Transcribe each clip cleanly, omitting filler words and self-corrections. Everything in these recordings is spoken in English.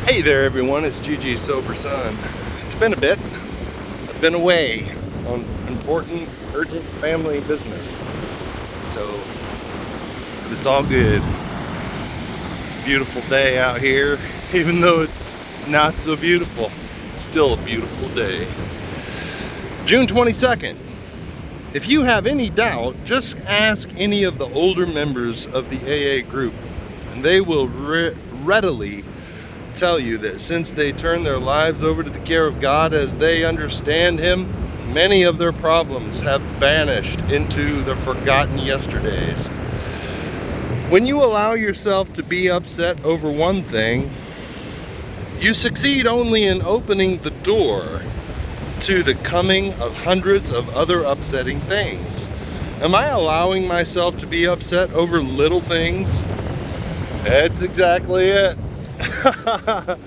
Hey there everyone, it's GG Sober Son. It's been a bit. I've been away on important, urgent family business. So, but it's all good. It's a beautiful day out here. Even though it's not so beautiful, it's still a beautiful day. June 22nd. If you have any doubt, just ask any of the older members of the AA group, and they will readily tell you that since they turned their lives over to the care of God as they understand Him, many of their problems have vanished into the forgotten yesterdays. When you allow yourself to be upset over one thing, you succeed only in opening the door to the coming of hundreds of other upsetting things. Am I allowing myself to be upset over little things? That's exactly it. I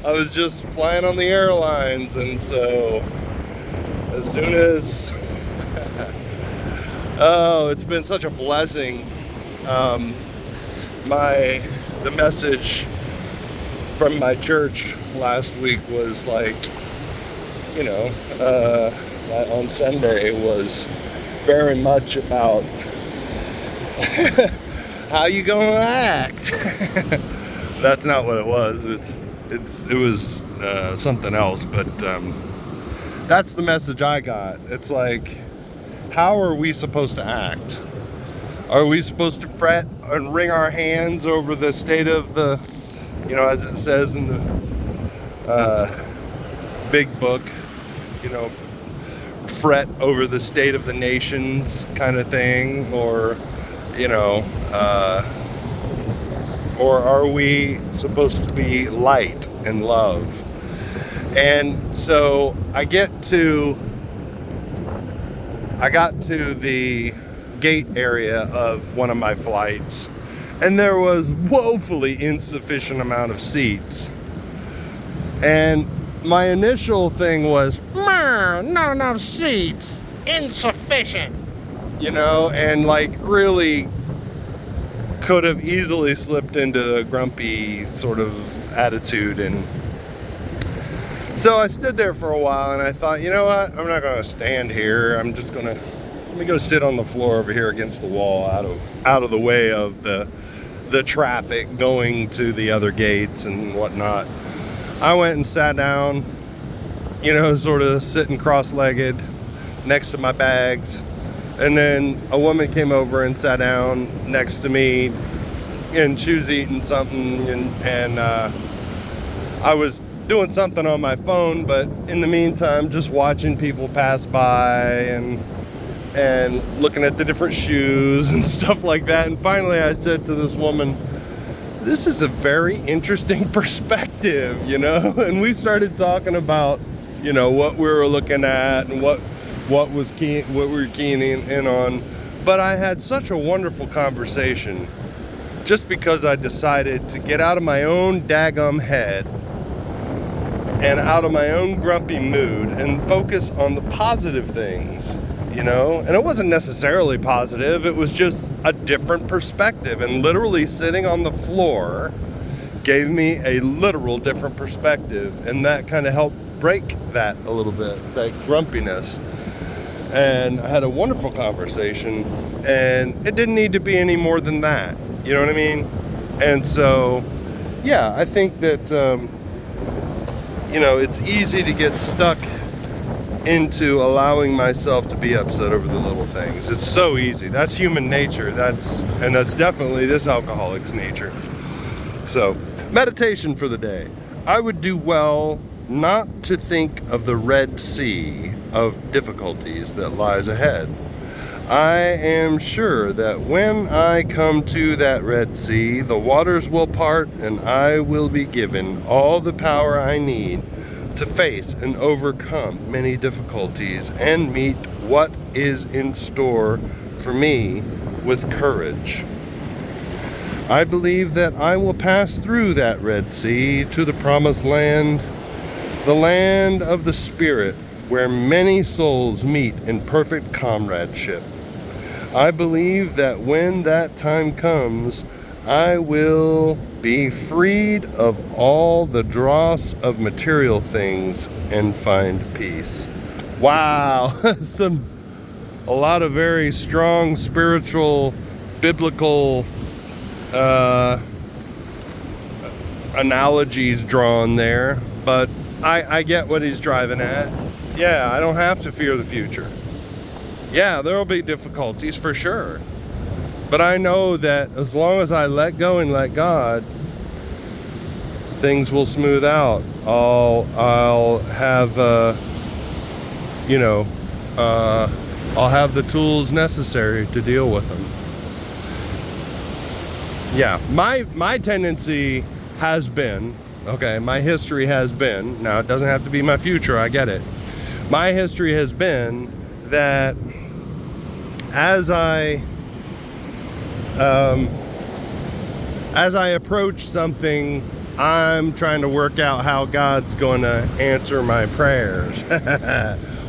was just flying on the airlines, and so as soon as oh, it's been such a blessing. The message from my church last week was like, on Sunday was very much about how you gonna act. That's not what it was. It was something else, but that's the message I got. It's like, how are we supposed to act? Are we supposed to fret and wring our hands over the state of the, as it says in the big book, fret over the state of the nations kind of thing, or or are we supposed to be light and love? And so I got to the gate area of one of my flights, and there was woefully insufficient amount of seats. And my initial thing was, not enough seats, insufficient, and like really could have easily slipped into a grumpy sort of attitude. And so I stood there for a while, and I thought, you know what, I'm not going to stand here. I'm just going to, let me go sit on the floor over here against the wall, out of the way of the traffic going to the other gates and whatnot. I went and sat down, sort of sitting cross-legged next to my bags. And then a woman came over and sat down next to me, and she was eating something, and I was doing something on my phone, but in the meantime, just watching people pass by and looking at the different shoes and stuff like that. And finally I said to this woman, this is a very interesting perspective, and we started talking about, what we were looking at and what we were keying in on. But I had such a wonderful conversation just because I decided to get out of my own daggum head and out of my own grumpy mood and focus on the positive things, and it wasn't necessarily positive, it was just a different perspective. And literally sitting on the floor gave me a literal different perspective, and that kind of helped break that a little bit, that grumpiness. And I had a wonderful conversation, and it didn't need to be any more than that. You know what I mean? And so, yeah, I think that, it's easy to get stuck into allowing myself to be upset over the little things. It's so easy. That's human nature. That's definitely this alcoholic's nature. So, meditation for the day. I would do well not to think of the Red Sea of difficulties that lies ahead. I am sure that when I come to that Red Sea, the waters will part, and I will be given all the power I need to face and overcome many difficulties and meet what is in store for me with courage. I believe that I will pass through that Red Sea to the promised land, the land of the Spirit, where many souls meet in perfect comradeship. I believe that when that time comes, I will be freed of all the dross of material things and find peace. Wow, a lot of very strong spiritual, biblical analogies drawn there, but I get what he's driving at. Yeah, I don't have to fear the future. Yeah, there will be difficulties for sure. But I know that as long as I let go and let God, things will smooth out. I'll have, I'll have the tools necessary to deal with them. Yeah, my tendency has been, okay, my history has been, now it doesn't have to be my future, I get it. My history has been that as I approach something, I'm trying to work out how God's going to answer my prayers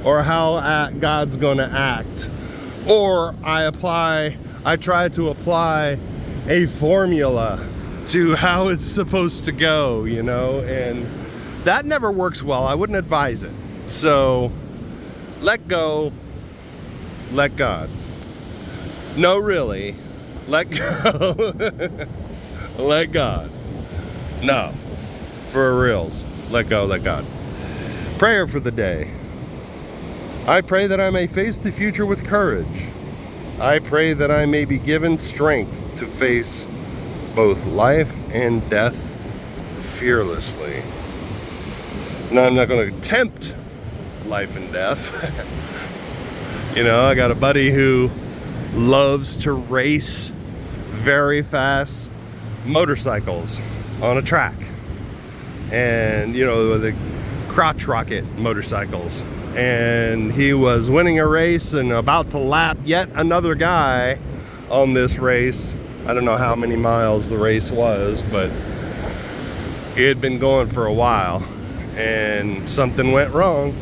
or how God's going to act. Or I try to apply a formula to how it's supposed to go, and that never works well. I wouldn't advise it. So let go, let God. No, really, let go. Let God. No, for reals, let go, let God. Prayer for the day. I pray that I may face the future with courage. I pray that I may be given strength to face both life and death fearlessly. Now, I'm not going to tempt life and death. I got a buddy who loves to race very fast motorcycles on a track. And, the crotch rocket motorcycles. And he was winning a race and about to lap yet another guy on this race. I don't know how many miles the race was, but he had been going for a while and something went wrong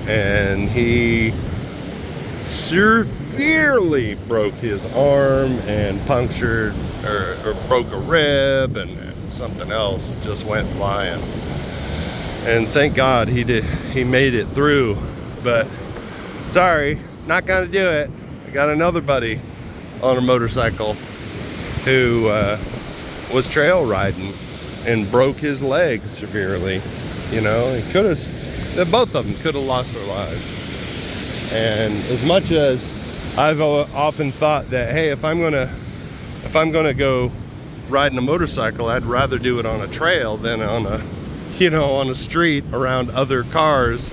and he severely broke his arm and punctured or broke a rib, and something else just went flying. And thank God he made it through. But sorry, not gonna do it. I got another buddy on a motorcycle who was trail riding and broke his leg severely. He could have, both of them could have lost their lives. And as much as I've often thought that, hey, if I'm gonna go riding a motorcycle, I'd rather do it on a trail than on a street around other cars.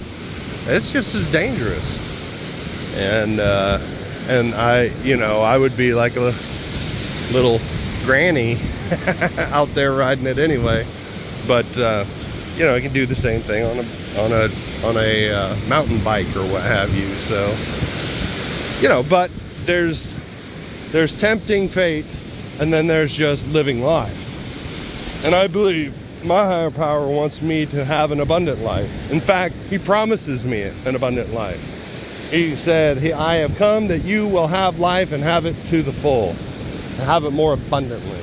It's just as dangerous. And I would be like a little granny out there riding it anyway. But you can do the same thing on a mountain bike or what have you. So but there's tempting fate, and then there's just living life. And I believe my higher power wants me to have an abundant life. In fact, he promises me an abundant life. He said, I have come that you will have life and have it to the full, and have it more abundantly.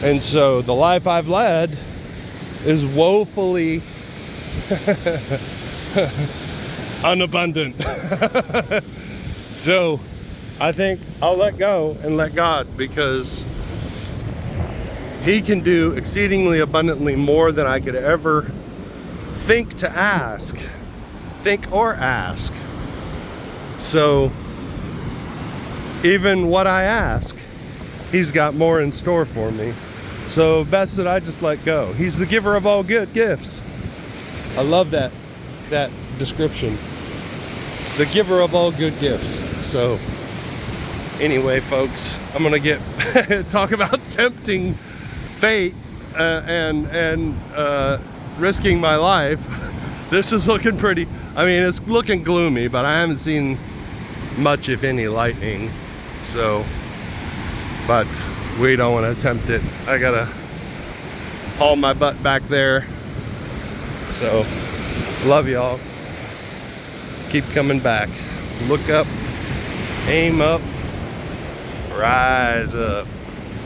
And so the life I've led is woefully unabundant. So I think I'll let go and let God, because he can do exceedingly abundantly more than I could ever think or ask. So even what I ask, he's got more in store for me. So best that I just let go. He's the giver of all good gifts. I love that description. The giver of all good gifts. So anyway, folks, I'm gonna talk about tempting fate and risking my life. This is looking pretty, it's looking gloomy, but I haven't seen much, if any, lightning. So, but we don't want to tempt it. I gotta haul my butt back there. So, love y'all. Keep coming back. Look up, aim up, rise up.